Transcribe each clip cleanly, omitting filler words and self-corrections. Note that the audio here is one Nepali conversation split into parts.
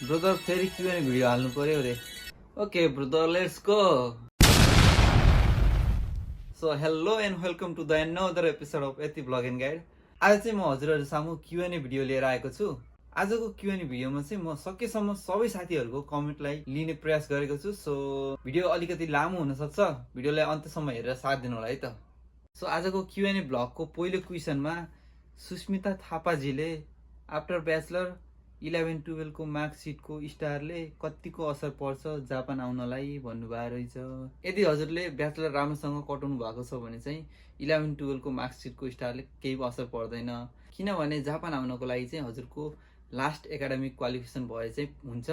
ब्रदर फेरि क्युएनए भिडियो हाल्नु पर्यो रे। Okay brother, let's go. So hello and welcome to the another episode of Yeti vlog and guide. आज चाहिँ म हजुरहरू सामु क्युएनए भिडियो लिएर आएको छु। आजको क्युएनए भिडियोमा चाहिँ म सकेसम्म सबै साथीहरूको कमेन्टलाई लिने प्रयास गरेको छु। सो भिडियो अलिकति लामो हुनसक्छ, भिडियोलाई अन्त्यसम्म हेरेर साथ दिनु होला है त। सो आजको क्युएनए भ्लगको पहिलो क्वेसनमा सुस्मिता थापाजीले आफ्टर ब्याचलर 11-12 को मार्कसिटको स्टारले कतिको असर पर्छ जापान आउनलाई भन्नुभएको रहेछ। यदि हजुरले ब्याचलर राम्रोसँग कटाउनु भएको छ भने चाहिँ 11-12 को मार्कसिटको स्टारले केही असर पर्दैन, किनभने जापान आउनको लागि चाहिँ हजुरको लास्ट एकाडेमिक क्वालिफिकेसन भए चाहिँ हुन्छ।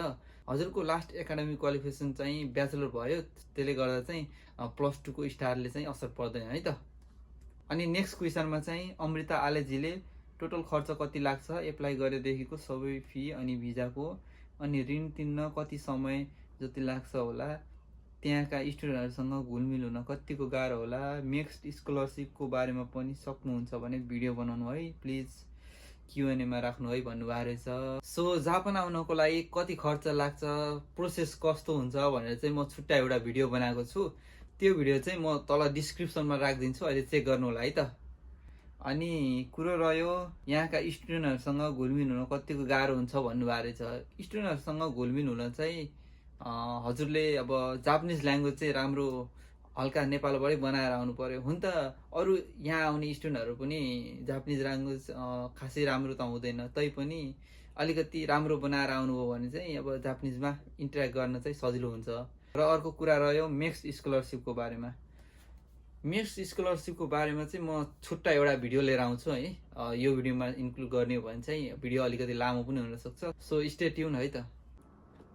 हजुरको लास्ट एकाडेमिक क्वालिफिकेसन चाहिँ ब्याचलर भयो, त्यसले गर्दा चाहिँ +2 को स्टारले चाहिँ असर पर्दैन है त। अनि नेक्स्ट क्वेसनमा चाहिँ अमृता आलेजीले टोटल खर्च कति लाग्छ एप्लाई गरेदेखिको सबै फी अनि भिजाको, अनि ऋण तिर्न कति समय जति लाग्छ होला, त्यहाँका स्टुडेन्टहरूसँग घुलमिल हुन कतिको गाह्रो होला, मिक्स्ड स्कलरसिपको बारेमा पनि सक्नुहुन्छ भने भिडियो बनाउनु है, प्लिज क्युएनएमा राख्नु है भन्नुभएको रहेछ। सो जापान आउनको लागि कति खर्च लाग्छ, प्रोसेस कस्तो हुन्छ भनेर चाहिँ म छुट्टा एउटा भिडियो बनाएको छु। त्यो भिडियो चाहिँ म तल डिस्क्रिप्सनमा राखिदिन्छु, अहिले चेक गर्नु होला है त। अनि कुरो रह्यो यहाँका स्टुडेन्टहरूसँग घुलमिल हुन कतिको गाह्रो हुन्छ भन्नुभएको रहेछ। स्टुडेन्टहरूसँग घुलमिल हुन चाहिँ हजुरले अब जापानिज ल्याङ्ग्वेज चाहिँ राम्रो हल्का नेपालबाटै बनाएर आउनु पर्यो। हुन त अरू यहाँ आउने स्टुडेन्टहरू पनि जापानिज ल्याङ्ग्वेज खासै राम्रो त हुँदैन, तैपनि अलिकति राम्रो बनाएर आउनुभयो भने चाहिँ अब जापानिजमा इन्टरेक्ट गर्न चाहिँ सजिलो हुन्छ। र अर्को कुरा रह्यो मिक्स्ड स्कलरसिपको बारेमा। मिक्स्ड स्कलरसिपको बारेमा चाहिँ म छुट्टा एउटा भिडियो लिएर आउँछु है। यो भिडियोमा इन्क्लुड गर्ने हो भने चाहिँ भिडियो अलिकति लामो पनि हुनसक्छ, सो स्टे ट्युन है त।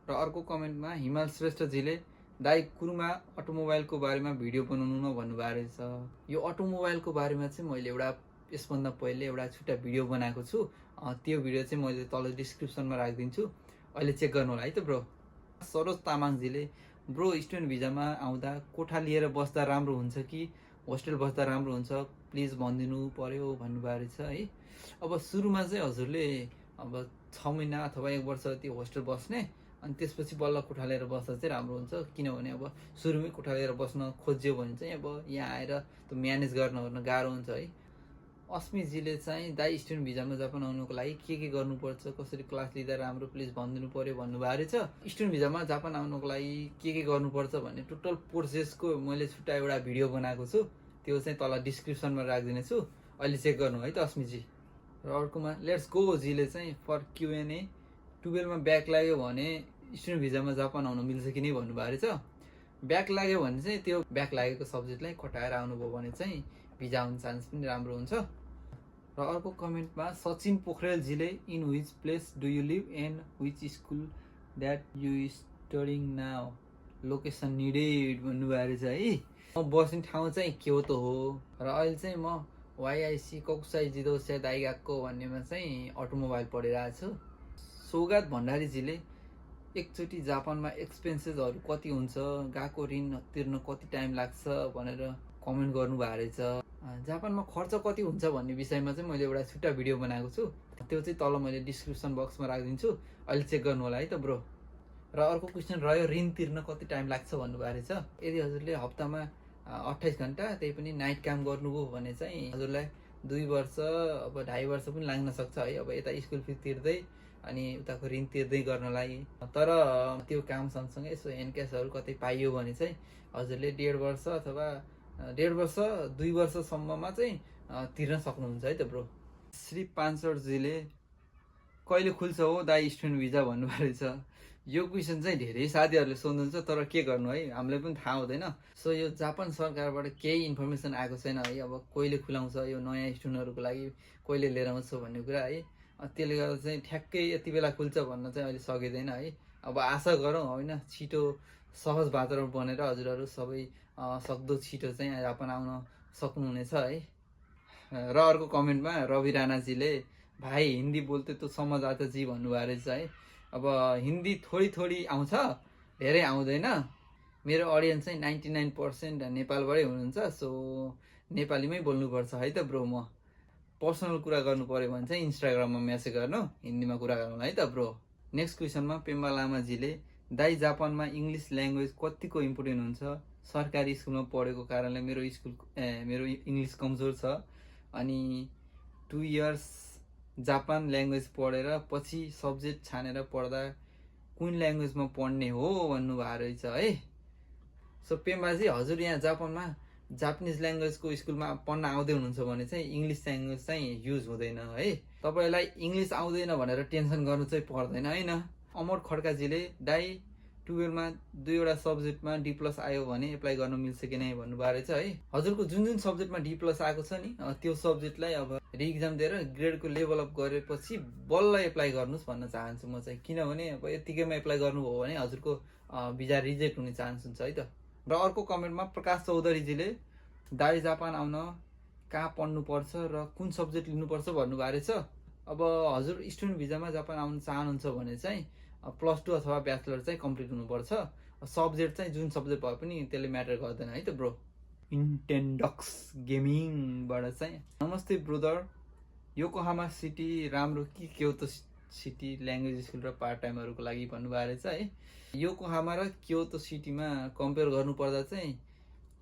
र अर्को कमेन्टमा हिमाल श्रेष्ठजीले दाइ कुरुमा अटोमोबाइलको बारेमा भिडियो बनाउनु न भन्नुभएको रहेछ। यो अटोमोबाइलको बारेमा चाहिँ मैले एउटा यसभन्दा पहिले एउटा छुट्टा भिडियो बनाएको छु, त्यो भिडियो चाहिँ मैले तल डिस्क्रिप्सनमा राखिदिन्छु, अहिले चेक गर्नु होला है त ब्रो। सरोज तामाङजीले ब्रो स्टुडेन्ट भिजामा आउँदा कोठा लिएर बस्दा राम्रो हुन्छ कि होस्टेल बस्दा राम्रो हुन्छ प्लिज भनिदिनु पर्यो भन्नुभएको रहेछ है। अब सुरुमा चाहिँ हजुरले अब 6 महिना अथवा 1 वर्ष जति होस्टेल बस्ने, अनि त्यसपछि बल्ल कोठा लिएर बस्दा चाहिँ राम्रो हुन्छ, किनभने अब सुरुमै कोठा लिएर बस्न खोज्यो भने चाहिँ अब यहाँ आएर त्यो म्यानेज गर्न गाह्रो हुन्छ है। अस्मिजीले चाहिँ दाइ स्टुडेन्ट भिजामा जापान आउनुको लागि के गर्नुपर्छ, कसरी क्लास लिँदा राम्रो प्लिज भनिदिनु पर्यो भन्नुभएको रहेछ। स्टुडेन्ट भिजामा जापान आउनुको लागि के गर्नुपर्छ भन्ने टोटल प्रोसेसको मैले छुट्टा एउटा भिडियो बनाएको छु, त्यो चाहिँ तल डिस्क्रिप्सनमा राखिदिनेछु, अहिले चेक गर्नु है त अस्मिजी। र अर्कोमा लेट्स गो जीले चाहिँ फर क्युएनए 12 मा ब्याक लाग्यो भने स्टुडेन्ट भिजामा जापान आउनु मिल्छ कि नै भन्नुभएको रहेछ। ब्याक लाग्यो भने चाहिँ त्यो ब्याक लागेको सब्जेक्टलाई कटाएर आउनुभयो भने चाहिँ भिजा आउने चान्स पनि राम्रो हुन्छ। र अर्को कमेन्टमा सचिन पोखरेलजीले in which place do you live and which school that you studying now, location needed भन्नुभएको रहेछ है। म बस्ने ठाउँ चाहिँ क्योतो हो र अहिले चाहिँ म वाइआइसी ककुसाई जिदोसिया दाइगाको भन्नेमा चाहिँ अटोमोबाइल पढिरहेको छु। सौगात भण्डारीजीले एकचोटि जापानमा एक्सपेन्सेसहरू कति हुन्छ, गएको ऋण तिर्न कति टाइम लाग्छ भनेर कमेन्ट गर्नुभएको रहेछ। जापानमा खर्च कति हुन्छ भन्ने विषयमा चाहिँ मैले एउटा छुट्टा भिडियो बनाएको छु, त्यो चाहिँ तल मैले डिस्क्रिप्सन बक्समा राखिदिन्छु, अहिले चेक गर्नु होला है त ब्रो। र अर्को क्वेसन रह्यो ऋण तिर्न कति टाइम लाग्छ भन्नुभएको रहेछ। यदि हजुरले हप्तामा 28 घन्टा त्यही पनि नाइट काम गर्नुभयो भने चाहिँ हजुरलाई 2 वर्ष अब 2.5 वर्ष पनि लाग्न सक्छ है, अब यता स्कुल फी तिर्दै अनि उताको ऋण तिर्दै गर्नलाई। तर त्यो काम सँगसँगै यसो एनक्यासहरू कतै पाइयो भने चाहिँ हजुरले 1.5 वर्ष अथवा 1.5 वर्ष 2 वर्षसम्ममा चाहिँ तिर्न सक्नुहुन्छ है त ब्रो। श्री पान्सरजीले कहिले खुल्छ हो दाइ स्टुडेन्ट भिजा भन्नुभएको रहेछ। यो क्वेसन चाहिँ धेरै साथीहरूले सोध्नुहुन्छ, तर के गर्नु है, हामीलाई पनि थाहा हुँदैन। सो यो जापान सरकारबाट केही इन्फर्मेसन आएको छैन है, अब कहिले खुलाउँछ यो नयाँ स्टुडेन्टहरूको लागि, कहिले लिएर आउँछ भन्ने कुरा है। त्यसले गर्दा चाहिँ ठ्याक्कै यति बेला खुल्छ भन्न चाहिँ अहिले सकिँदैन है। अब आशा गरौँ होइन, छिटो सहज वातावरण बनेर हजुरहरू सबै सक्दो छिटो चाहिँ जापान आउन सक्नुहुनेछ है। र अर्को कमेन्टमा रवि राणाजीले भाइ हिन्दी बोल्थे त समझ आता जी भन्नुभएको रहेछ है। अब हिन्दी थोडी थोडी आउँछ, धेरै आउँदैन। मेरो अडियन्स चाहिँ 99% नेपालबाटै हुनुहुन्छ, सो नेपालीमै बोल्नुपर्छ है त ब्रो। म पर्सनल कुरा गर्नु पर्यो भने चाहिँ इन्स्टाग्राममा मेसेज गर्नु, हिन्दीमा कुरा गर्नु है त ब्रो। नेक्स्ट क्वेसनमा पेम्बा लामाजीले दाइ जापानमा इङ्ग्लिस ल्याङ्ग्वेज कतिको इम्पोर्टेन्ट हुन्छ? सरकारी स्कुलमा पढेको कारणले मेरो इङ्ग्लिस कमजोर छ अनि 2 इयर्स जापान ल्याङ्ग्वेज पढेर पछि सब्जेक्ट छानेर पढ्दा कुन ल्याङ्ग्वेजमा पढ्ने हो भन्नुभएको रहेछ है। सो पेम्बाजी, हजुर यहाँ जापानमा जापानिज ल्याङ्ग्वेजको स्कुलमा पढ्न आउँदै हुनुहुन्छ भने चाहिँ इङ्ग्लिस ल्याङ्ग्वेज चाहिँ युज हुँदैन है। तपाईँलाई इङ्ग्लिस आउँदैन भनेर टेन्सन गर्नु चाहिँ पर्दैन होइन। अमर खड्काजीले दाइ 12मा 2वटा सब्जेक्टमा D+ आयो भने एप्लाई गर्न मिल्छ कि नै भन्नुभएको रहेछ है। हजुरको जुन जुन सब्जेक्टमा D+ आएको छ नि त्यो सब्जेक्टलाई अब रिइक्जाम दिएर ग्रेडको लेभल अप गरेपछि बल्ल एप्लाई गर्नुहोस् भन्न चाहन्छु म चाहिँ। किनभने अब यतिकैमा एप्लाई गर्नुभयो भने हजुरको भिजा रिजेक्ट हुने चान्स हुन्छ है त। र अर्को कमेन्टमा प्रकाश चौधरीजीले दाइ जापान आउन कहाँ पढ्नुपर्छ र कुन सब्जेक्ट लिनुपर्छ भन्नुभएको रहेछ। अब हजुर स्टुडेन्ट भिजामा जापान आउन चाहनुहुन्छ भने चाहिँ +2 अथवा ब्याचलर चाहिँ कम्प्लिट हुनुपर्छ। सब्जेक्ट चाहिँ जुन सब्जेक्ट भए पनि त्यसले म्याटर गर्दैन है त ब्रो। इन्टेन्डक्स गेमिङबाट चाहिँ नमस्ते ब्रदर, योकोहामा सिटी राम्रो कि क्योतो सिटी ल्याङ्ग्वेज स्कुल र पार्ट टाइमहरूको लागि भन्नुभएको रहेछ है। योकोहामा र क्योतो सिटीमा कम्पेयर गर्नुपर्दा चाहिँ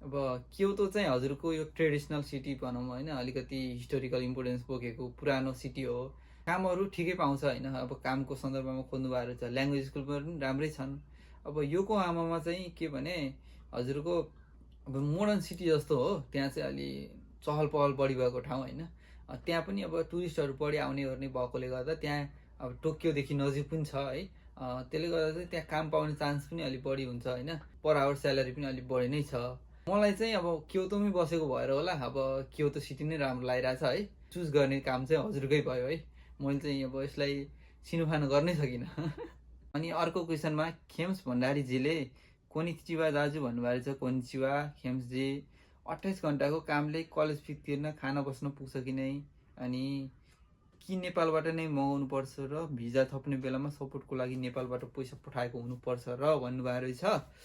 अब क्योतो चाहिँ हजुरको यो ट्रेडिसनल सिटी भनौँ होइन, अलिकति हिस्टोरिकल इम्पोर्टेन्स बोकेको पुरानो सिटी हो। कामहरू ठिकै पाउँछ होइन, अब कामको सन्दर्भमा खोज्नु भएको रहेछ। ल्याङ्ग्वेज स्कुल पनि राम्रै छन्। अब योकोहामामा चाहिँ के भने हजुरको अब मोडर्न सिटी जस्तो हो, त्यहाँ चाहिँ अलि चहल पहल बढी भएको ठाउँ होइन। त्यहाँ पनि अब टुरिस्टहरू बढी आउने गर्ने भएकोले गर्दा त्यहाँ अब टोकियोदेखि नजिक पनि छ है। त्यसले गर्दा चाहिँ त्यहाँ काम पाउने चान्स पनि अलिक बढी हुन्छ होइन। पर आवर स्यालेरी पनि अलिक बढी नै छ। मलाई चाहिँ अब क्योतोमै बसेको भएर होला अब क्योतो सिटी नै राम्रो लागिरहेछ है। चुज गर्ने काम चाहिँ हजुरकै भयो है। मैले चाहिँ अब यसलाई सिनोफानो गर्नै सकिनँ। अनि अर्को क्वेसनमा खेम्स भण्डारीजीले कोनिचिवा दाजु भन्नुभएको रहेछ। कोनिचिवा खेम्सजी, 28 घन्टाको कामले कलेज फी तिर्न खाना बस्न पुग्छ कि नै, अनि कि नेपालबाट नै मगाउनु पर्छ र भिजा थप्ने बेलामा सपोर्टको लागि नेपालबाट पैसा पठाएको हुनुपर्छ र भन्नुभएको रहेछ।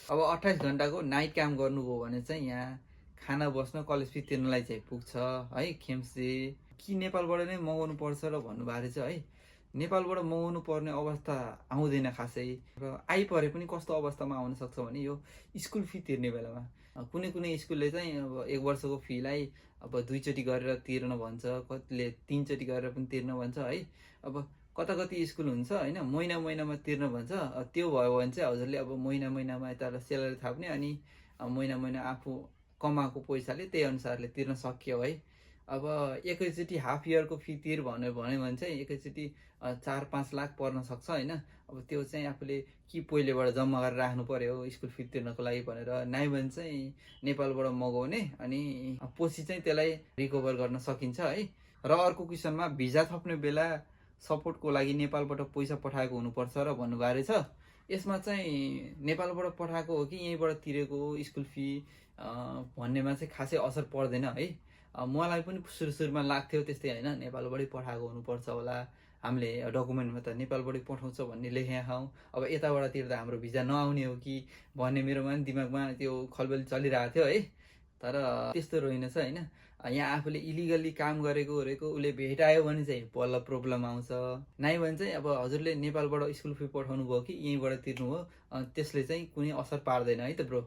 अब 28 घन्टाको नाइट काम गर्नुभयो भने चाहिँ यहाँ खाना बस्न कलेज फी तिर्नलाई चाहिँ पुग्छ है खेम्सजी। कि नेपालबाट नै मगाउनु पर्छ र भन्नुभएको रहेछ है। नेपालबाट मगाउनु पर्ने अवस्था आउँदैन खासै, र आइपरे पनि कस्तो अवस्थामा आउन सक्छ भने यो स्कुल फी तिर्ने बेलामा कुनै कुनै स्कुलले चाहिँ अब 1 वर्षको फीलाई अब 2 चोटि गरेर तिर्न भन्छ, कतिले 3 चोटि गरेर पनि तिर्न भन्छ है। अब कति स्कुल हुन्छ होइन महिनामा तिर्न भन्छ। त्यो भयो भने चाहिँ हजुरले अब महिनामा यता स्यालेरी थाप्ने अनि महिना आफू कमाएको पैसाले त्यही अनुसारले तिर्न सकियो है। अब एकैचोटि हाफ इयरको फी तिर भन्यो भने चाहिँ एकैचोटि 4-5 लाख पर्न सक्छ होइन। अब त्यो चाहिँ आफूले कि पहिलेबाट जम्मा गरेर राख्नु पर्यो स्कुल फी तिर्नको लागि भनेर, नाइ भने चाहिँ नेपालबाट मगाउने अनि पछि चाहिँ त्यसलाई रिकभर गर्न सकिन्छ है। र अर्को क्वेसनमा भिजा थप्ने बेला सपोर्टको लागि नेपालबाट पैसा पठाएको हुनुपर्छ र भन्नुभएको रहेछ। यसमा चाहिँ नेपालबाट पठाएको हो कि यहीँबाट तिरेको स्कुल फी भन्नेमा चाहिँ खासै असर पर्दैन है। मलाई पनि सुरुमा लाग्थ्यो त्यस्तै होइन, नेपालबाटै पठाएको हुनुपर्छ होला, हामीले डकुमेन्टमा त नेपालबाटै पठाउँछ भन्ने लेखेका छौँ। अब यताबाट तिर्दा हाम्रो भिजा नआउने हो कि भन्ने मेरोमा पनि दिमागमा त्यो खलबली चलिरहेको थियो है। तर त्यस्तो रहेनछ होइन। यहाँ आफूले इलिगल्ली काम गरेको उसले भेटायो भने चाहिँ बल्ल प्रब्लम आउँछ। नाइ भने चाहिँ अब हजुरले नेपालबाट स्कुल फी पठाउनु भयो कि यहीँबाट तिर्नु हो, त्यसले चाहिँ कुनै असर पार्दैन है त ब्रो।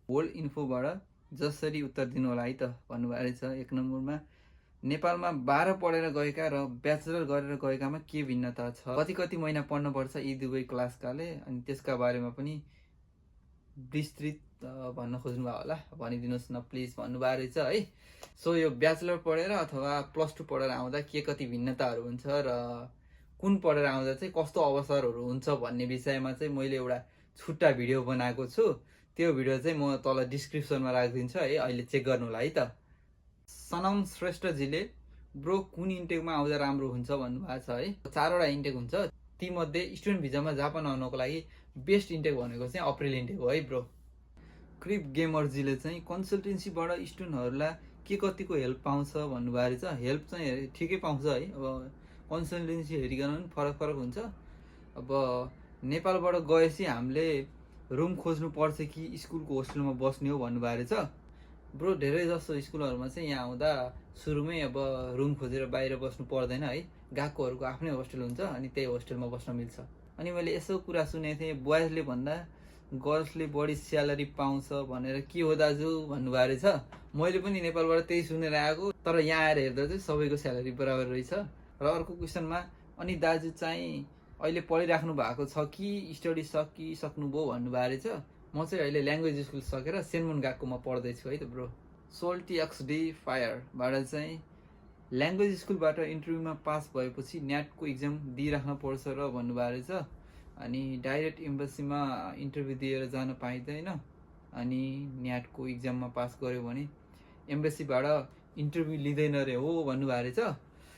वर्ल्ड इन्फोबाट जसरी उत्तर दिनु होला है त भन्नुभएको रहेछ। 1 नम्बरमा नेपालमा 12 पढेर गएका र ब्याचलर गरेर गएकामा के भिन्नता छ? कति महिना पढ्नुपर्छ यी दुवै क्लासकाले, अनि त्यसका बारेमा पनि विस्तृत भन्न खोज्नुभयो होला, भनिदिनुहोस् न प्लिज भन्नुभएको रहेछ है। सो यो ब्याचलर पढेर अथवा +2 पढेर आउँदा कति भिन्नताहरू हुन्छ र कुन पढेर आउँदा चाहिँ कस्तो अवसरहरू हुन्छ भन्ने विषयमा चाहिँ मैले एउटा छुट्टा भिडियो बनाएको छु। त्यो भिडियो चाहिँ म तल डिस्क्रिप्सनमा राखिदिन्छु है, अहिले चेक गर्नु होला है त। सनम श्रेष्ठजीले ब्रो कुन इन्टेकमा आउँदा राम्रो हुन्छ भन्नुभएको छ है। 4वटा इन्टेक हुन्छ, तीमध्ये स्टुडेन्ट भिजामा जापान आउनको लागि बेस्ट इन्टेक भनेको चाहिँ अप्रिल इन्टेक हो है ब्रो। क्रिप गेमरजीले चाहिँ कन्सल्टेन्सीबाट स्टुडेन्टहरूलाई कतिको हेल्प पाउँछ भन्नुभएको रहेछ। हेल्प चाहिँ ठिकै पाउँछ है। अब कन्सल्टेन्सी हेरिकन पनि फरक हुन्छ। अब नेपालबाट गएपछि हामीले रुम खोज्नु पर्छ कि स्कुलको होस्टेलमा बस्ने हो भन्नुभएको रहेछ। ब्रो धेरै जस्तो स्कुलहरूमा चाहिँ यहाँ आउँदा सुरुमै अब रुम खोजेर बाहिर बस्नु पर्दैन है। गएकोहरूको आफ्नै होस्टेल हुन्छ अनि त्यही होस्टेलमा बस्न मिल्छ। अनि मैले यसो कुरा सुनेको थिएँ, बोइजले भन्दा गर्ल्सले बढी स्यालेरी पाउँछ भनेर। के हो दाजु भन्नुभएको रहेछ। मैले पनि नेपालबाट त्यही सुनेर आएको, तर यहाँ आएर हेर्दा चाहिँ सबैको स्यालेरी बराबर रहेछ। र अर्को क्वेसनमा, अनि दाजु चाहिँ अहिले पढिराख्नु भएको छ कि स्टडी सकिसक्नुभयो भन्नुभएको रहेछ। म चाहिँ अहिले ल्याङ्ग्वेज स्कुल सकेर सेनमुन गएकोमा पढ्दैछु है त ब्रो। सोल्टी एक्सडी फायरबाट चाहिँ ल्याङ्ग्वेज स्कुलबाट इन्टरभ्यूमा पास भएपछि न्याटको इक्जाम दिइराख्न पर्छ र भन्नुभएको रहेछ। अनि डाइरेक्ट एम्बेसीमा इन्टरभ्यू दिएर जान पाइँदैन। अनि न्याटको इक्जाममा पास गर्यो भने एम्बेसीबाट इन्टरभ्यू लिँदैन रे हो भन्नुभएको रहेछ।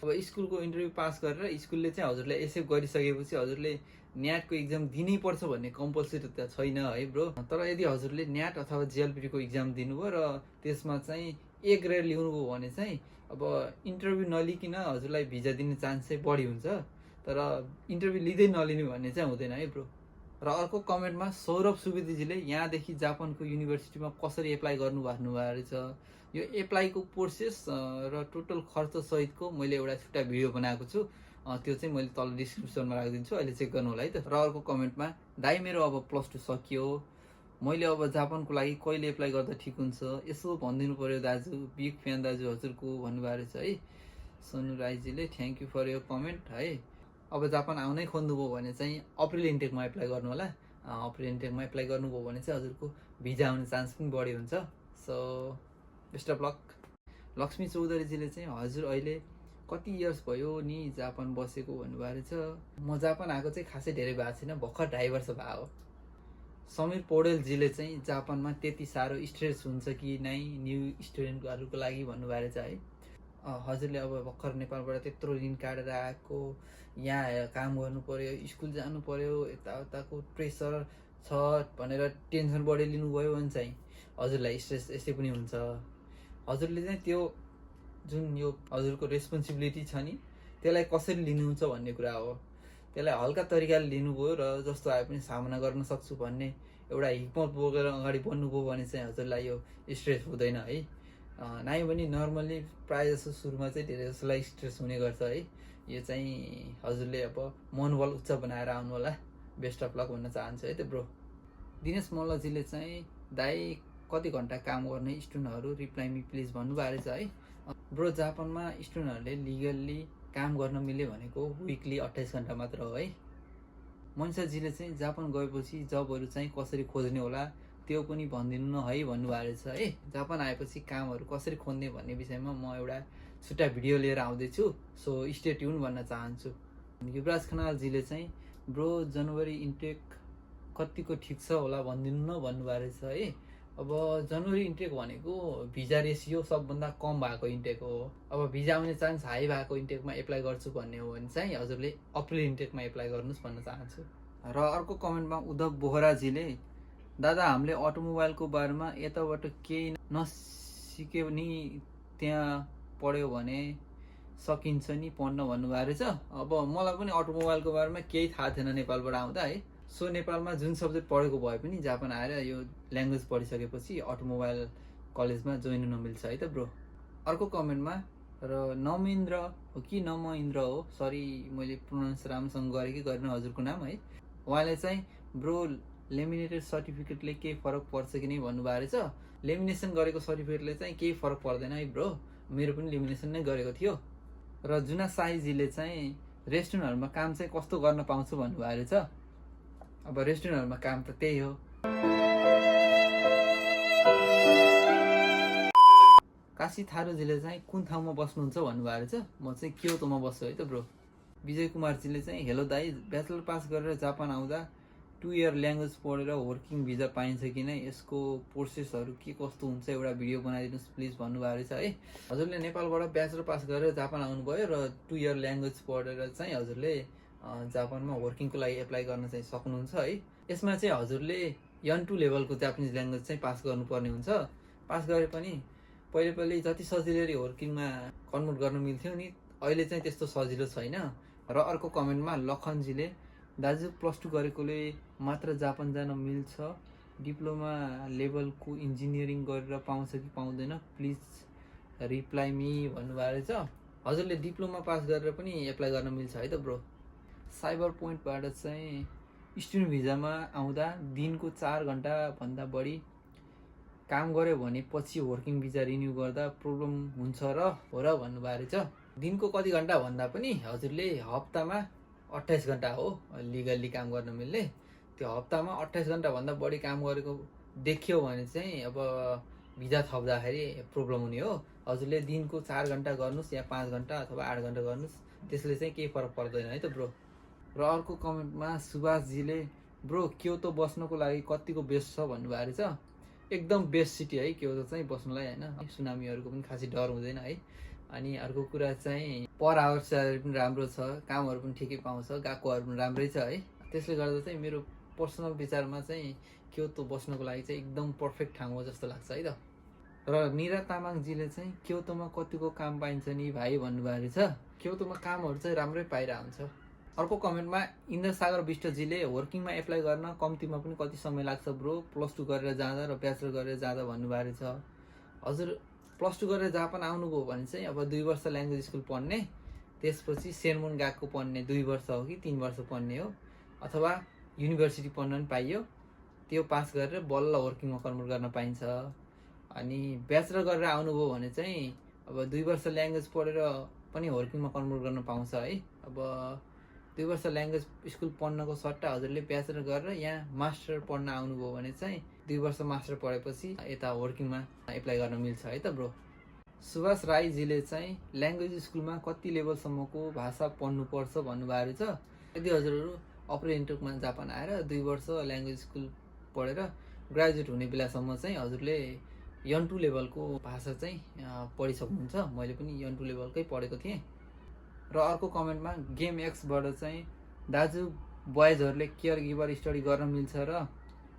अब स्कुलको इन्टरभ्यू पास गरेर स्कुलले चाहिँ हजुरलाई एक्सेप्ट गरिसकेपछि हजुरले न्याटको इक्जाम दिनै पर्छ भन्ने कम्पलसरी त छैन है ब्रो। तर यदि हजुरले न्याट अथवा जिएलपिटीको इक्जाम दिनुभयो र त्यसमा चाहिँ ए ग्रेड ल्याउनुभयो भने चाहिँ अब इन्टरभ्यू नलिकन हजुरलाई भिजा दिने चान्स चाहिँ बढी हुन्छ। तर इन्टरभ्यू लिँदै नलिने भन्ने चाहिँ हुँदैन है ब्रो। र अर्को कमेन्टमा सौरभ सुवेदीजीले यहाँदेखि जापानको युनिभर्सिटीमा कसरी एप्लाई गर्नु भन्नुभएको रहेछ। यो एप्लाईको प्रोसेस र टोटल खर्च सहितको मैले एउटा छुट्टा भिडियो बनाएको छु, त्यो चाहिँ मैले तल डिस्क्रिप्सनमा राखिदिन्छु, अहिले चेक गर्नु होला है त। र अर्को कमेन्टमा, दाइ मेरो अब +2 सकियो, मैले अब जापानको लागि कहिले एप्लाई गर्दा ठिक हुन्छ, यसो भनिदिनु पर्यो दाजु, बिग फ्यान दाजु हजुरको भन्नुभएको रहेछ है। सोनु राईजीले थ्याङ्क यू फर यो कमेन्ट है। अब जापान आउनै खोज्नुभयो भने चाहिँ अप्रिल इन्टेकमा एप्लाई गर्नु होला। अप्रिल इन्टेकमा एप्लाई गर्नुभयो भने चाहिँ हजुरको भिजा आउने चान्स पनि बढी हुन्छ। So best of luck. Laxmi चौधरीजीले चाहिँ हजुर अहिले कति इयर्स भयो नि जापान बसेको भन्नुभएको रहेछ। म जापान आएको चाहिँ खासै धेरै भएको छैन, भर्खर 2.5 वर्ष भयो। समीर पौडेलजीले चाहिँ जापानमा त्यति साह्रो स्ट्रेस हुन्छ कि नै न्यू स्टुडेन्टहरूको लागि भन्नुभएको रहेछ है। हजुरले अब भर्खर नेपालबाट त्यत्रो ऋण काटेर आएको, यहाँ काम गर्नु पर्यो, स्कुल जानु पर्यो, यताउताको प्रेसर छ भनेर टेन्सन बढी लिनुभयो भने चाहिँ हजुरलाई स्ट्रेस यसै पनि हुन्छ। हजुरले चाहिँ त्यो जुन यो हजुरको रेस्पोन्सिबिलिटी छ नि त्यसलाई कसरी लिनुहुन्छ भन्ने कुरा हो। त्यसलाई हल्का तरिकाले लिनुभयो र जस्तो आए पनि सामना गर्न सक्छु भन्ने एउटा हिम्मत बोकेर अगाडि बढ्नुभयो भने चाहिँ हजुरलाई यो स्ट्रेस हुँदैन है। नाइ भने नर्मल्ली प्रायः जसो सुरुमा चाहिँ धेरै जसोलाई स्ट्रेस हुने गर्छ है। यो चाहिँ हजुरले अब मनोबल उच्च बनाएर आउनु होला। बेस्ट अफ लक भन्न चाहन्छु है त ब्रो। दिनेश मल्लजीले चाहिँ दाइ कति घन्टा काम गर्ने स्टुडेन्टहरू रिप्लाई मी प्लिज भन्नुभएको रहेछ है। ब्रो जापानमा स्टुडेन्टहरूले लिगल्ली काम गर्न मिल्यो भनेको विकली 28 घन्टा मात्र हो है। मनिषाजीले चाहिँ जापान गएपछि जबहरू चाहिँ कसरी खोज्ने होला त्यो पनि भनिदिनु न है भन्नुभएको रहेछ है। जापान आएपछि कामहरू कसरी खोज्ने भन्ने विषयमा म एउटा छुट्टा भिडियो लिएर आउँदैछु, सो स्टे ट्युन भन्न चाहन्छु। युवराज खनालजीले चाहिँ ब्रो जनवरी इन्टेक कतिको ठिक छ होला भनिदिनु न भन्नुभएको रहेछ है। अब जनवरी इन्टेक भनेको भिजा रेसियो सबभन्दा कम भएको इन्टेक हो। अब भिजा आउने चान्स हाई भएको इन्टेकमा एप्लाई गर्छु भन्ने हो भने चाहिँ हजुरले अप्रिल इन्टेकमा एप्लाई गर्नुहोस् भन्न चाहन्छु। र अर्को कमेन्टमा उद्धव बोहराजीले दादा हामीले अटोमोबाइलको बारेमा यताबाट केही नसिक्यो नि त्यहाँ पढ्यो भने सकिन्छ नि पढ्न भन्नुभएको रहेछ। अब मलाई पनि अटोमोबाइलको बारेमा केही थाहा थिएन नेपालबाट आउँदा है। सो नेपालमा जुन सब्जेक्ट पढेको भए पनि जापान आएर यो ल्याङ्ग्वेज पढिसकेपछि अटोमोबाइल कलेजमा जोइन हुन मिल्छ है त ब्रो। अर्को कमेन्टमा र नमेन्द्र हो कि नमइन्द्र हो, सरी मैले प्रोनाउन्स राम्रोसँग गरेँ कि गरेन हजुरको नाम है। उहाँले चाहिँ ब्रो लेमिनेटेड सर्टिफिकेटले केही फरक पर्छ कि नै भन्नुभएको रहेछ। लेमिनेसन गरेको सर्टिफिकेटले चाहिँ केही फरक पर्दैन है ब्रो, मेरो पनि लेमिनेसन नै गरेको थियो। र जुना साईजीले चाहिँ रेस्टुरेन्टहरूमा काम चाहिँ कस्तो गर्न पाउँछु भन्नुभएको रहेछ। अब रेस्टुरेन्टहरूमा काम त त्यही हो। काशी थारूजीले चाहिँ कुन ठाउँमा बस्नुहुन्छ भन्नुभएको रहेछ। म चाहिँ क्योतोमा बस्छु है त ब्रो। विजय कुमारजीले चाहिँ हेलो दाइ, ब्याचलर पास गरेर जापान आउँदा 2 इयर ल्याङ्ग्वेज पढेर वर्किङ भिजा पाइन्छ कि नै, यसको प्रोसेसहरू के कस्तो हुन्छ एउटा भिडियो बनाइदिनुहोस् प्लिज भन्नुभएको रहेछ है। हजुरले नेपालबाट ब्याचलर पास गरेर जापान आउनुभयो र 2 इयर ल्याङ्ग्वेज पढेर चाहिँ हजुरले जापानमा वर्किङको लागि एप्लाई गर्न चाहिँ सक्नुहुन्छ है। यसमा चाहिँ हजुरले N2 लेभलको जापानिज ल्याङ्ग्वेज चाहिँ पास गर्नुपर्ने हुन्छ। पास गरे पनि पहिले जति सजिलै वर्किङमा कन्भर्ट गर्न मिल्थ्यो नि, अहिले चाहिँ त्यस्तो सजिलो छैन। र अर्को कमेन्टमा लखनजीले दाजु +2 गरेकोले मात्र जापान जान मिल्छ, डिप्लोमा लेभलको इन्जिनियरिङ गरेर पाउँछ कि पाउँदैन प्लिज रिप्लाई मी भन्नुभएको रहेछ। हजुरले डिप्लोमा पास गरेर पनि एप्लाई गर्न मिल्छ है त ब्रो। साइबर पोइन्टबाट चाहिँ स्टुडेन्ट भिजामा आउँदा दिनको 4 घन्टाभन्दा बढी काम गऱ्यो भने पछि वर्किङ भिजा रिन्यू गर्दा प्रब्लम हुन्छ र हो र भन्नुभएको रहेछ। दिनको कति घन्टा भन्दा पनि हजुरले हप्तामा 28 घन्टा हो लिगल्ली काम गर्न मिल्ने। त्यो हप्तामा 28 घन्टाभन्दा बढी काम गरेको देखियो भने चाहिँ अब भिजा थप्दाखेरि प्रब्लम हुने हो। हजुरले दिनको 4 घन्टा गर्नुहोस् या 5 घन्टा अथवा 8 घन्टा गर्नुहोस्, त्यसले चाहिँ केही फरक पर्दैन है त ब्रो। र अर्को कमेन्टमा सुभाषजीले ब्रो क्योतो बस्नको लागि कतिको बेस्ट छ भन्नुभएको रहेछ। एकदम बेस्ट सिटी है क्योतो चाहिँ बस्नुलाई होइन, सुनामीहरूको पनि खासै डर हुँदैन है। अनि अर्को कुरा चाहिँ पर आवर स्यालेरी पनि राम्रो छ, कामहरू पनि ठिकै पाउँछ, गएकोहरू पनि राम्रै छ है। त्यसले गर्दा चाहिँ मेरो पर्सनल विचारमा चाहिँ क्योतो बस्नको लागि चाहिँ एकदम पर्फेक्ट ठाउँ हो जस्तो लाग्छ है त। र निरा तामाङजीले चाहिँ क्योतोमा कतिको काम पाइन्छ नि भाइ भन्नुभएको रहेछ। क्योतोमा कामहरू चाहिँ राम्रै पाइरहेको हुन्छ। अर्को कमेन्टमा इन्द्र सागर विष्टजीले वर्किङमा एप्लाई गर्न कम्तीमा पनि कति समय लाग्छ ब्रो, +2 गरेर जाँदा र ब्याचलर गरेर जाँदा भन्नुभएको रहेछ। हजुर +2 गरेर जापान आउनुभयो भने चाहिँ अब 2 वर्ष ल्याङ्ग्वेज स्कुल पढ्ने, त्यसपछि सेनमुन गएको पढ्ने 2 वर्ष हो कि 3 वर्ष पढ्ने हो, अथवा युनिभर्सिटी पढ्न पनि पाइयो। त्यो पास गरेर बल्ल वर्किङमा कन्भर्ट गर्न पाइन्छ। अनि ब्याचलर गरेर आउनुभयो भने चाहिँ अब 2 वर्ष ल्याङ्ग्वेज पढेर पनि वर्किङमा कन्भर्ट गर्न पाउँछ है। अब 2 वर्ष ल्याङ्ग्वेज स्कुल पढ्नको सट्टा हजुरले ब्याचलर गरेर यहाँ मास्टर पढ्न आउनुभयो भने चाहिँ 2 वर्ष मास्टर पढेपछि यता वर्किङमा एप्लाई गर्न मिल्छ है त ब्रो। सुभाष राईजीले चाहिँ ल्याङ्ग्वेज स्कुलमा कति लेभलसम्मको भाषा पढ्नुपर्छ भन्नुभएको रहेछ। यदि हजुरहरू अप्पर इन्टरमा जापान आएर 2 वर्ष ल्याङ्ग्वेज स्कुल पढेर ग्रेजुएट हुने बेलासम्म चाहिँ हजुरले N2 लेभलको भाषा चाहिँ पढिसक्नुहुन्छ। मैले पनि N2 लेभलकै पढेको थिएँ। र अर्को कमेन्टमा गेम एक्सबाट चाहिँ दाजु बोइजहरूले केयर गिभर स्टडी गर्न मिल्छ र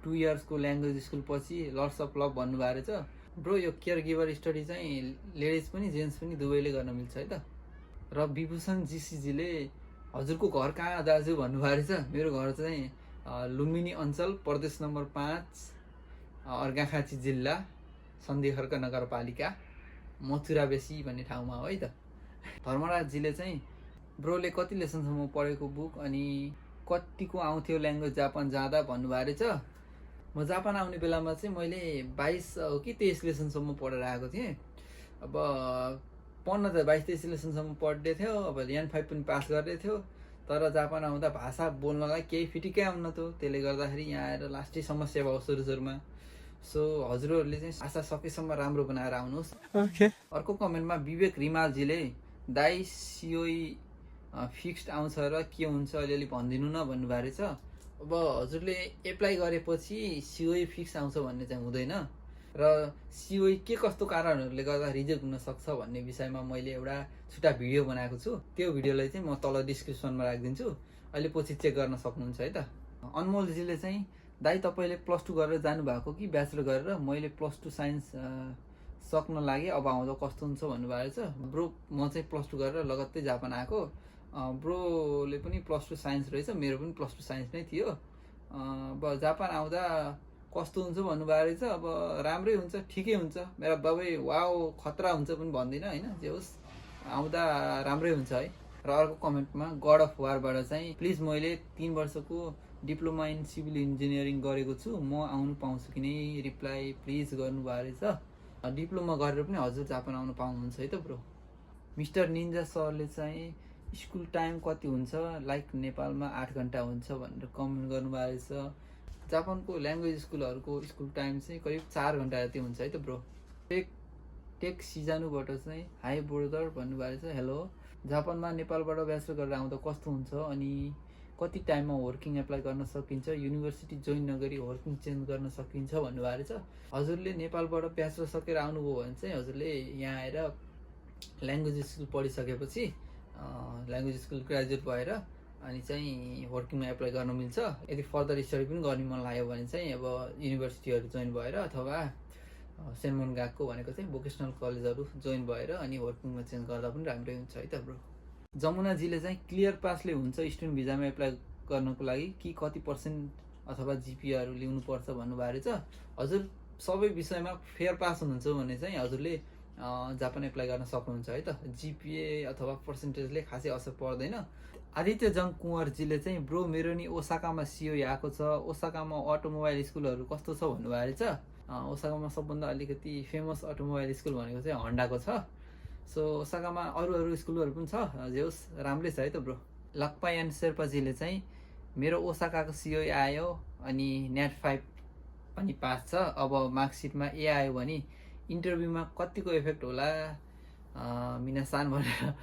2 इयर्सको ल्याङ्ग्वेज स्कुल पछि लट्स अफ लभ भन्नुभएको रहेछ। ब्रो यो केयर गिभर स्टडी चाहिँ लेडिज पनि जेन्ट्स पनि दुवैले गर्न मिल्छ है त। र विभूषण जीसीजीले हजुरको घर कहाँ दाजु भन्नुभएको रहेछ। मेरो घर चाहिँ लुम्बिनी अञ्चल प्रदेश नम्बर 5 अर्घाखाँची जिल्ला सन्धिखर्क नगरपालिका मथुरा बेसी भन्ने ठाउँमा हो है त। धर्मराजजीले चाहिँ ब्रोले कति लेसनसम्म पढेको बुक अनि कतिको आउँथ्यो ल्याङ्ग्वेज जापान जाँदा भन्नुभएको रहेछ। म जापान आउने बेलामा चाहिँ मैले 22 हो कि 23 लेसनसम्म पढेर आएको थिएँ। अब पढ्न त 22-23 लेसनसम्म पढ्दै थियो। अब N5 पनि पास गर्दै थियो, तर जापान आउँदा भाषा बोल्नलाई केही फिटिकै आउन त, त्यसले गर्दाखेरि यहाँ आएर लास्टै समस्या भयो सुरुमा। सो हजुरहरूले चाहिँ आशा सकेसम्म राम्रो बनाएर आउनुहोस्। अर्को कमेन्टमा विवेक रिमालजीले दाइ सिओई फिक्स्ड आउँछ र के हुन्छ अलिअलि भनिदिनु न भन्नुभएको रहेछ। अब हजुरले एप्लाई गरेपछि सिओई फिक्स आउँछ भन्ने चाहिँ हुँदैन। र सिओई के कस्तो कारणहरूले गर्दा रिजेक्ट हुन सक्छ भन्ने विषयमा मैले एउटा छुट्टा भिडियो बनाएको छु। त्यो भिडियोलाई चाहिँ म तल डिस्क्रिप्सनमा राखिदिन्छु, अहिले पछि चेक गर्न सक्नुहुन्छ है त। अनमोलजीले चाहिँ दाइ तपाईँले +2 गरेर जानुभएको कि ब्याचलर गरेर? मैले +2 साइन्स सक्न लागि अब आउँदा कस्तो हुन्छ भन्नुभएको रहेछ। ब्रो म चाहिँ +2 गरेर लगत्तै जापान आएको। ब्रोले पनि +2 साइन्स रहेछ, मेरो पनि +2 साइन्स नै थियो। अब जापान आउँदा कस्तो हुन्छ भन्नुभएको रहेछ। अब राम्रै हुन्छ, ठिकै हुन्छ। मेरा बाबै वाओ खतरा हुन्छ पनि भन्दिनँ होइन, जे होस् आउँदा राम्रै हुन्छ है। र अर्को कमेन्टमा गड अफ वारबाट चाहिँ प्लिज मैले 3 वर्षको डिप्लोमा इन सिभिल इन्जिनियरिङ गरेको छु, म आउनु पाउँछु कि नै रिप्लाई प्लिज गर्नुभएको रहेछ। डिप्लोमा गरेर पनि हजुर जापान आउनु पाउनुहुन्छ है त ब्रो। मिस्टर निन्जा सरले चाहिँ स्कुल टाइम कति हुन्छ, लाइक नेपालमा 8 घन्टा हुन्छ भनेर कमेन्ट गर्नुभएको रहेछ। जापानको ल्याङ्ग्वेज स्कुलहरूको स्कुल टाइम चाहिँ करिब 4 घन्टा जति हुन्छ है त ब्रो। टेक सिजानुबाट चाहिँ हाई ब्रदर भन्नुभएको रहेछ। हेलो, जापानमा नेपालबाट ब्याचलर गरेर आउँदा कस्तो हुन्छ अनि कति टाइममा वर्किङ एप्लाई गर्न सकिन्छ, युनिभर्सिटी जोइन नगरी वर्किङ चेन्ज गर्न सकिन्छ भन्नुभएको रहेछ। हजुरले नेपालबाट ब्याचलर सकेर आउनुभयो भने चाहिँ हजुरले यहाँ आएर ल्याङ्ग्वेज स्कुल पढिसकेपछि ल्याङ्ग्वेज स्कुल ग्रेजुएट भएर अनि चाहिँ वर्किङमा एप्लाई गर्न मिल्छ। यदि फर्दर स्टडी पनि गर्ने मन लाग्यो भने चाहिँ अब युनिभर्सिटीहरू जोइन भएर अथवा सेनमोन गएको भनेको चाहिँ भोकेसनल कलेजहरू जोइन भएर अनि वर्किङमा चेन्ज गर्दा पनि राम्रै हुन्छ है त ब्रो। जमुनाजीले चाहिँ क्लियर पासले हुन्छ स्टुडेन्ट भिजामा एप्लाई गर्नको लागि कि कति % अथवा जिपिएहरू ल्याउनुपर्छ भन्नुभएको रहेछ। हजुर सबै विषयमा फेयर पास हुनुहुन्छ भने चाहिँ हजुरले जापान एप्लाई गर्न सक्नुहुन्छ है त। जिपिए अथवा पर्सेन्टेजले खासै असर पर्दैन। आदित्य जङ कुँवरजीले चाहिँ ब्रो मेरो नि ओसाकामा सिओई आएको छ, ओसाकामा अटोमोबाइल स्कुलहरू कस्तो छ भन्नुभएको रहेछ। ओसाकामा सबभन्दा अलिकति फेमस अटोमोबाइल स्कुल भनेको चाहिँ हन्डाको छ। सो ओसाकामा अरू अरू स्कुलहरू पनि छ, जे होस् राम्रै छ है त ब्रो। लक्पायान शेर्पाजीले चाहिँ मेरो ओसाकाको सिओई आयो अनि नेट 5 पनि पास छ, अब मार्कसिटमा ए आयो भने इन्टरभ्यूमा कतिको इफेक्ट होला मिनासान भनेर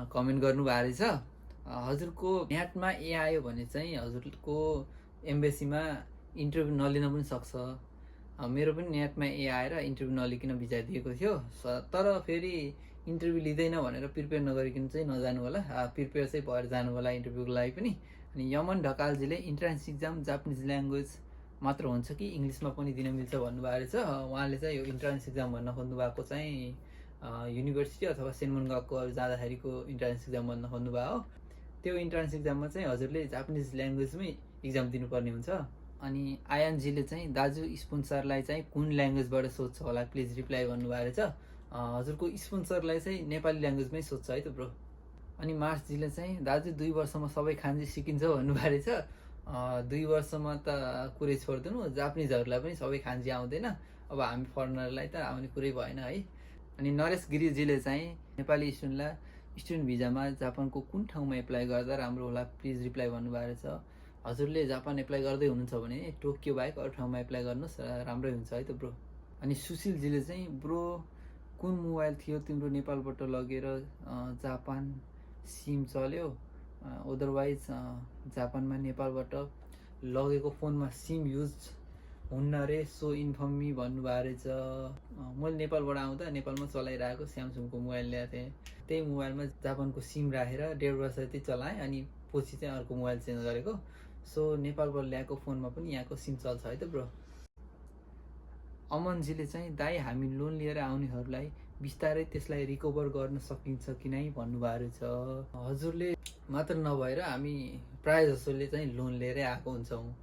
कमेन्ट गर्नुभएको रहेछ। हजुरको नेटमा ए आयो भने चाहिँ हजुरको एम्बेसीमा इन्टरभ्यू नलिन पनि सक्छ। मेरो पनि नेटमा ए आएर इन्टरभ्यू नलिकन भिजा दिएको थियो, तर फेरि इन्टरभ्यू लिँदैन भनेर प्रिपेयर नगरिकन चाहिँ नजानु होला, प्रिपेयर चाहिँ भएर जानु होला इन्टरभ्यूको लागि पनि। अनि यमन ढकालजीले इन्ट्रान्स इक्जाम जापानिज ल्याङ्ग्वेज मात्र हुन्छ कि इङ्ग्लिसमा पनि दिन मिल्छ भन्नुभएको रहेछ। उहाँले चाहिँ यो इन्ट्रान्स इक्जाम भन्न खोज्नु भएको चाहिँ युनिभर्सिटी अथवा सेन्मनगाको जाँदाखेरिको इन्ट्रान्स इक्जाम भन्न खोज्नुभयो। त्यो इन्ट्रान्स इक्जाममा चाहिँ हजुरले जापानिज ल्याङ्ग्वेजमै इक्जाम दिनुपर्ने हुन्छ। अनि आयानजीले चाहिँ दाजु स्पोन्सरलाई चाहिँ कुन ल्याङ्ग्वेजबाट सोध्छ होला प्लिज रिप्लाई भन्नुभएको रहेछ। हजुरको स्पोन्सरलाई चाहिँ नेपाली ल्याङ्ग्वेजमै सोध्छ है त ब्रो। अनि मार्सजीले चाहिँ दाजु 2 वर्षमा सबै खान्जी सिकिन्छ भन्नुभएको रहेछ। 2 वर्षमा त कुरै छोडिदिनु, जापानिजहरूलाई पनि सबै खान्जी आउँदैन, अब हामी फरेनरलाई त आउने कुरै भएन है। अनि नरेश गिरिजीले चाहिँ नेपाली स्टुडेन्टलाई स्टुडेन्ट भिजामा जापानको कुन ठाउँमा एप्लाई गर्दा राम्रो होला प्लिज रिप्लाई भन्नुभएको रहेछ। हजुरले जापान एप्लाई गर्दै हुनुहुन्छ भने टोकियो बाहेक अरू ठाउँमा एप्लाई गर्नुहोस्, राम्रै हुन्छ है त ब्रो। अनि सुशीलजीले चाहिँ ब्रो कुन मोबाइल थियो तिम्रो नेपालबाट लगेर जापान सिम चल्यो, अदरवाइज जापानमा नेपालबाट लगेको फोनमा सिम युज हुन्न रे, सो इन्फर्म मी भन्नुभएको रहेछ। मैले नेपालबाट आउँदा नेपालमा चलाइरहेको स्यामसङको मोबाइल ल्याएको थिएँ, त्यही मोबाइलमा जापानको सिम राखेर 1.5 वर्ष जति चलाएँ, अनि पछि चाहिँ अर्को मोबाइल चेन्ज गरेको। सो नेपालबाट ल्याएको फोनमा पनि यहाँको सिम चल्छ है त ब्रो। अमनजीले चाहिँ दाइ हामी लोन लिएर आउनेहरूलाई बिस्तारै त्यसलाई रिकभर गर्न सकिन्छ कि नै भन्नुभएको रहेछ। हजुरले मात्र नभएर हामी प्रायः जसोले चाहिँ लोन लिएरै आएको हुन्छौँ,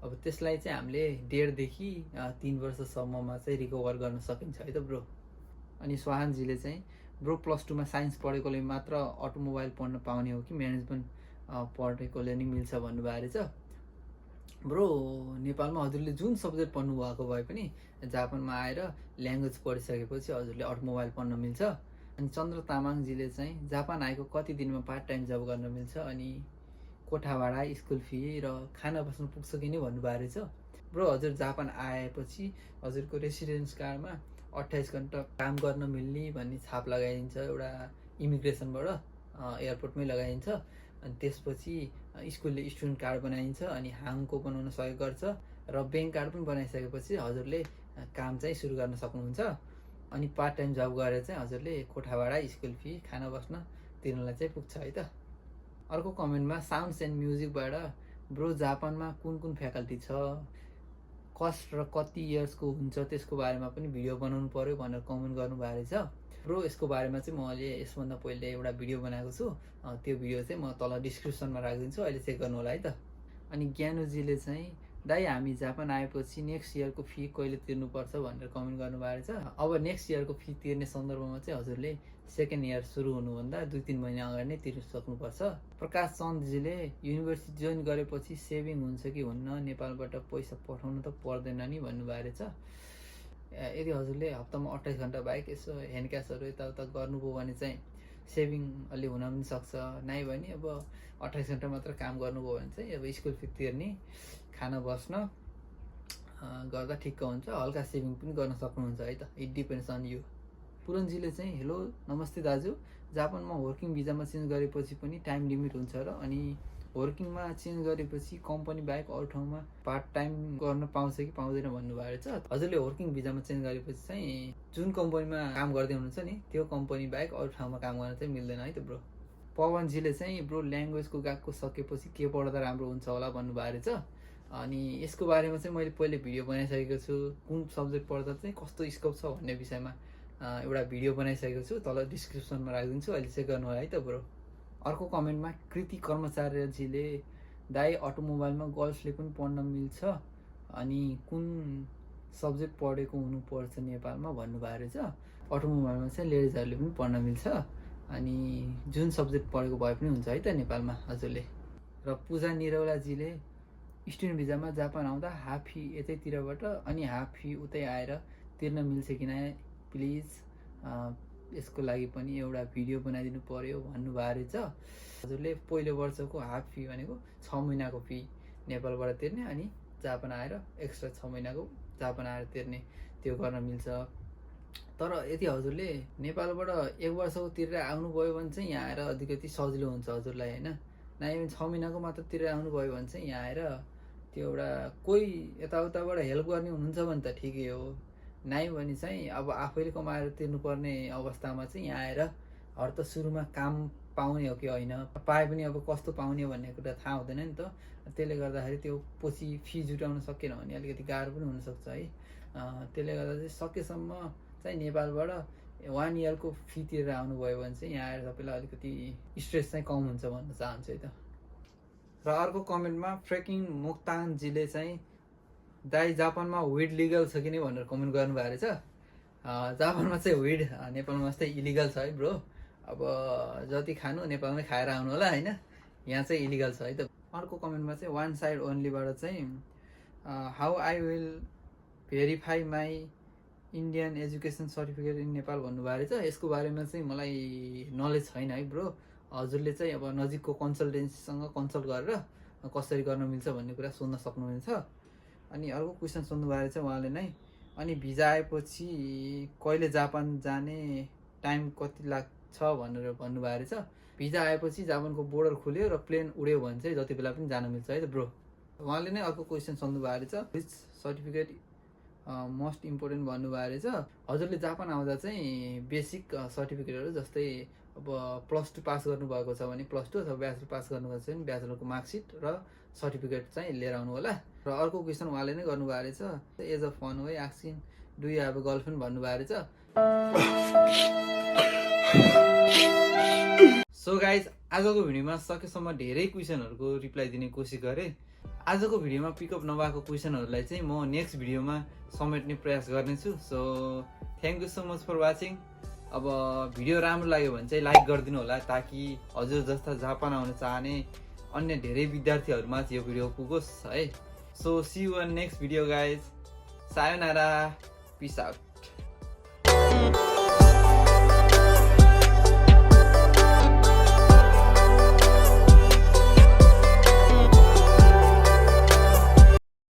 अब त्यसलाई चाहिँ हामीले 1.5 देखि 3 वर्षसम्ममा चाहिँ रिकभर गर्न सकिन्छ है त ब्रो। अनि स्वाहानजीले चाहिँ ब्रो +2मा साइन्स पढेकोले मात्र अटोमोबाइल पढ्न पाउने हो कि म्यानेजमेन्ट पढेकोले नि मिल्छ भन्नुभएको रहेछ। ब्रो नेपालमा हजुरले जुन सब्जेक्ट पढ्नु भएको भए पनि जापानमा आएर ल्याङ्ग्वेज पढिसकेपछि हजुरले अटोमोबाइल पढ्न मिल्छ। अनि चन्द्र तामाङजीले चाहिँ जापान आएको कति दिनमा पार्ट टाइम जब गर्न मिल्छ, अनि कोठा भाडा स्कुल फी र खाना बस्नु पुग्छ कि नै भन्नुभएको रहेछ। ब्रो हजुर जापान आएपछि हजुरको रेसिडेन्स कार्डमा 28 घन्टा काम गर्न मिल्ने भन्ने छाप लगाइदिन्छ एउटा इमिग्रेसनबाट, एयरपोर्टमै लगाइदिन्छ। अनि त्यसपछि स्कुलले स्टुडेन्ट कार्ड बनाइदिन्छ, अनि हाङको बनाउन सहयोग गर्छ, र ब्याङ्क कार्ड पनि बनाइसकेपछि हजुरले काम चाहिँ सुरु गर्न सक्नुहुन्छ। अनि पार्ट टाइम जब गरेर चाहिँ हजुरले कोठा भाडा स्कुल फी खाना बस्न तिर्नलाई चाहिँ पुग्छ है त। अर्को कमेन्टमा साउन्ड्स एन्ड म्युजिकबाट ब्रो जापानमा कुन कुन फ्याकल्टी छ, कस्ट र कति इयर्सको हुन्छ त्यसको बारेमा पनि भिडियो बनाउनु पर्यो भनेर कमेन्ट गर्नुभएको रहेछ। ब्रो यसको बारेमा चाहिँ मैले यसभन्दा पहिले एउटा भिडियो बनाएको छु, त्यो भिडियो चाहिँ म तल डिस्क्रिप्सनमा राखिदिन्छु, अहिले चेक गर्नु होला है त। अनि ज्ञानुजीले चाहिँ दाइ हामी जापान आएपछि नेक्स्ट इयरको फी कहिले तिर्नुपर्छ भनेर कमेन्ट गर्नुभएको रहेछ। अब नेक्स्ट इयरको फी तिर्ने सन्दर्भमा चाहिँ हजुरले सेकेन्ड इयर सुरु हुनुभन्दा 2-3 महिना अगाडि नै तिर्न सक्नुपर्छ। प्रकाश चन्दजीले युनिभर्सिटी जोइन गरेपछि सेभिङ हुन्छ कि हुन्न, नेपालबाट पैसा पठाउनु त पर्दैन नि भन्नुभएको रहेछ। यदि हजुरले हप्तामा 28 घन्टा बाहेक यसो ह्यान्ड क्यासहरू यताउता गर्नुभयो भने चाहिँ सेभिङ अलि हुन पनि सक्छ, नै भने अब 28 घन्टा मात्र काम गर्नुभयो भने चाहिँ अब स्कुल फी तिर्ने खाना बस्न गर्दा ठिक्क हुन्छ, हल्का सेभिङ पनि गर्न सक्नुहुन्छ है त। It depends on you. पुरनजीले चाहिँ हेलो नमस्ते दाजु, जापानमा वर्किङ भिजामा चेन्ज गरेपछि पनि टाइम लिमिट हुन्छ र, अनि वर्किङमा चेन्ज गरेपछि कम्पनी बाहेक अरू ठाउँमा पार्ट टाइम गर्न पाउँछ कि पाउँदैन भन्नुभएको रहेछ। हजुरले वर्किङ भिजामा चेन्ज गरेपछि चाहिँ जुन कम्पनीमा काम गर्दै हुनुहुन्छ नि त्यो कम्पनी बाहेक अरू ठाउँमा काम गर्न चाहिँ मिल्दैन है त ब्रो। पवनजीले चाहिँ ब्रो ल्याङ्ग्वेजको गएको सकेपछि के पढ्दा राम्रो हुन्छ होला भन्नुभएको रहेछ। अनि यसको बारेमा चाहिँ मैले पहिले भिडियो बनाइसकेको छु, कुन सब्जेक्ट पढ्दा चाहिँ कस्तो स्कोप छ भन्ने विषयमा एउटा भिडियो बनाइसकेको छु, तल डिस्क्रिप्सनमा राखिदिन्छु, अहिले चेक गर्नु होला है त ब्रो। अर्को कमेन्टमा कृति कर्मचार्यजीले दाइ अटोमोबाइलमा गर्ल्सले पनि पढ्न मिल्छ, अनि कुन सब्जेक्ट पढेको हुनुपर्छ नेपालमा भन्नुभएको रहेछ। अटोमोबाइलमा चाहिँ लेडिजहरूले पनि पढ्न मिल्छ, अनि जुन सब्जेक्ट पढेको भए पनि हुन्छ है त नेपालमा हजुरले। र पूजा निरौलाजीले स्टुडेन्ट भिजामा जापान आउँदा हाफ फी यतैतिरबाट अनि हाफ फी उतै आएर तिर्न मिल्छ कि न प्लिज, यसको लागि पनि एउटा भिडियो बनाइदिनु पर्यो भन्नुभएको रहेछ हजुरले। पहिलो वर्षको हाफ फी भनेको 6 महिनाको फी नेपालबाट तिर्ने अनि जापान आएर एक्स्ट्रा 6 महिनाको जापान आएर तिर्ने, त्यो गर्न मिल्छ। तर यदि हजुरले नेपालबाट 1 वर्षको तिरेर आउनुभयो भने चाहिँ यहाँ आएर अलिकति सजिलो हुन्छ हजुरलाई होइन। नाइ 6 महिनाको मात्र तिरेर आउनुभयो भने चाहिँ यहाँ आएर त्यो एउटा कोही यताउताबाट हेल्प गर्ने हुनुहुन्छ भने त ठिकै हो, नाइ भने चाहिँ अब आफैले कमाएर तिर्नुपर्ने अवस्थामा चाहिँ यहाँ आएर हर त सुरुमा काम पाउने हो कि होइन, पाए पनि अब कस्तो पाउने भन्ने कुरा थाहा हुँदैन नि त। त्यसले गर्दाखेरि त्यो पछि फी जुटाउन सकेन भने अलिकति गाह्रो पनि हुनसक्छ है। त्यसले गर्दा चाहिँ सकेसम्म चाहिँ नेपालबाट 1 इयरको फी तिरेर आउनुभयो भने चाहिँ यहाँ आएर तपाईँलाई अलिकति स्ट्रेस चाहिँ कम हुन्छ भन्न चाहन्छु है त। र अर्को कमेन्टमा फ्रेकिङ मोक्ताङजीले चाहिँ दाइ जापानमा विड लिगल छ कि नै भनेर कमेन्ट गर्नुभएको रहेछ। जापानमा चाहिँ विड नेपालमा जस्तै इलिगल छ है ब्रो। अब जति खानु नेपालमै खाएर आउनु होला होइन, यहाँ चाहिँ इलिगल छ है त। अर्को कमेन्टमा चाहिँ वान साइड ओन्लीबाट चाहिँ how I will verify my Indian education certificate in Nepal भन्नुभएको रहेछ। यसको बारेमा चाहिँ मलाई नलेज छैन है ब्रो। हजुरले चाहिँ अब नजिकको कन्सल्टेन्सीसँग कन्सल्ट गरेर कसरी गर्न मिल्छ भन्ने कुरा सोध्न सक्नुहुनेछ। अनि अर्को क्वेसन सोध्नुभएको रहेछ उहाँले नै, अनि भिजा आएपछि कहिले जापान जाने, टाइम कति लाग्छ भनेर भन्नुभएको रहेछ। भिजा आएपछि जापानको बोर्डर खुल्यो र प्लेन उड्यो भने चाहिँ जति बेला पनि जान मिल्छ है त ब्रो। उहाँले नै अर्को क्वेसन सोध्नुभएको रहेछ, विच सर्टिफिकेट मोस्ट इम्पोर्टेन्ट भन्नुभएको रहेछ। हजुरले जापान आउँदा चाहिँ बेसिक सर्टिफिकेटहरू जस्तै अब +2 पास गर्नुभएको छ भने +2 अथवा ब्याचलर पास गर्नुभएको छ भने ब्याचलरको मार्कसिट र सर्टिफिकेट चाहिँ लिएर आउनु होला। र अर्को क्वेसन उहाँले नै गर्नुभएको रहेछ, as a fun way asking do you have a girlfriend भन्नुभएको रहेछ। सो गाइज आजको भिडियोमा सकेसम्म धेरै क्वेसनहरूको रिप्लाई दिने कोसिस गरेँ। आजको भिडियोमा पिकअप नभएको क्वेसनहरूलाई चाहिँ म नेक्स्ट भिडियोमा समेट्ने प्रयास गर्नेछु। So thank you so much for watching. अब भिडियो राम्रो लाग्यो भने चाहिँ लाइक गरिदिनु होला, ताकि हजुर जस्ता जापान आउन चाहने अन्य धेरै विद्यार्थीहरूमा यो भिडियो पुगोस् है। So see you on next video guys, sayonara, peace out.